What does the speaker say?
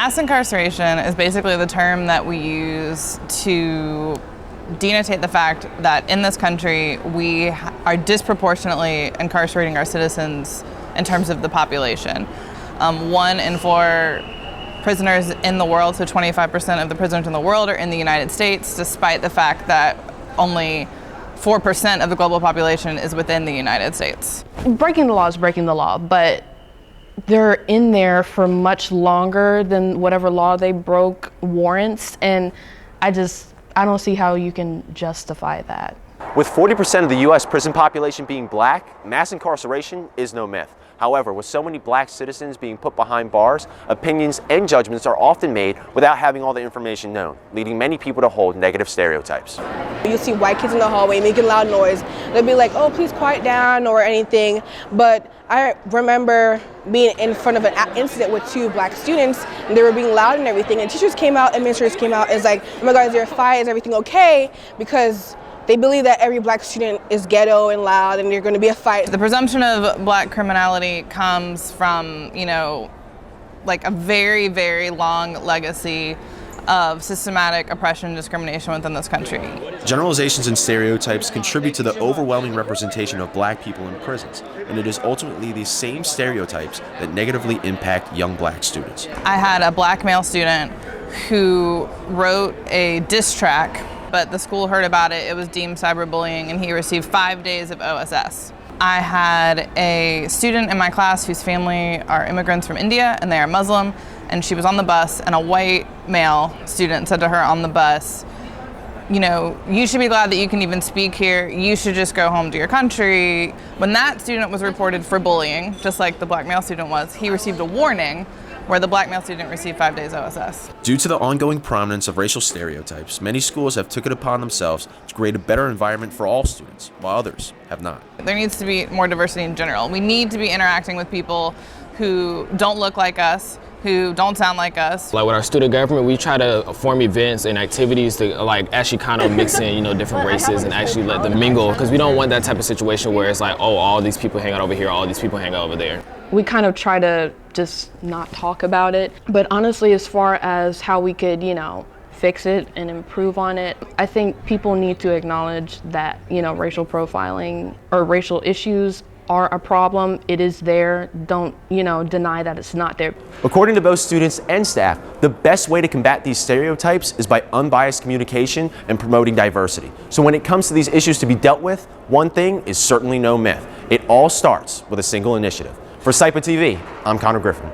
Mass incarceration is basically the term that we use to denotate the fact that in this country we are disproportionately incarcerating our citizens in terms of the population. 1 in 4 prisoners in the world, so 25% of the prisoners in the world are in the United States, despite the fact that only 4% of the global population is within the United States. Breaking the law is breaking the law, but they're in there for much longer than whatever law they broke warrants, and I don't see how you can justify that. With 40% of the U.S. prison population being black, mass incarceration is no myth. However, with so many black citizens being put behind bars, opinions and judgments are often made without having all the information known, leading many people to hold negative stereotypes. You'll see white kids in the hallway making loud noise. They'll be like, oh, please quiet down or anything. But I remember being in front of an incident with 2 black students, and they were being loud and everything. And teachers came out, administrators came out, and was like, oh my God, is there a fight? Is everything okay? Because they believe that every black student is ghetto and loud and there's going to be a fight. The presumption of black criminality comes from, like a very, very long legacy of systematic oppression and discrimination within this country. Generalizations and stereotypes contribute to the overwhelming representation of black people in prisons, and it is ultimately these same stereotypes that negatively impact young black students. I had a black male student who wrote a diss track, but the school heard about it, it was deemed cyberbullying, and he received 5 days of OSS. I had a student in my class whose family are immigrants from India and they are Muslim, and she was on the bus, and a white male student said to her on the bus, you should be glad that you can even speak here, you should just go home to your country. When that student was reported for bullying, just like the black male student was, he received a warning, where the black male student received 5 days OSS. Due to the ongoing prominence of racial stereotypes, many schools have took it upon themselves to create a better environment for all students, while others have not. There needs to be more diversity in general. We need to be interacting with people who don't look like us, who don't sound like us. Like with our student government, we try to form events and activities to actually kind of mix in, different races and actually let them mingle, because we don't want that type of situation where it's like, oh, all these people hang out over here, all these people hang out over there. We kind of try to just not talk about it, but honestly, as far as how we could, fix it and improve on it, I think people need to acknowledge that, racial profiling or racial issues are a problem. It is there. Don't, deny that it's not there. According to both students and staff, the best way to combat these stereotypes is by unbiased communication and promoting diversity. So when it comes to these issues to be dealt with, one thing is certainly no myth. It all starts with a single initiative. For SIPA TV, I'm Connor Griffin.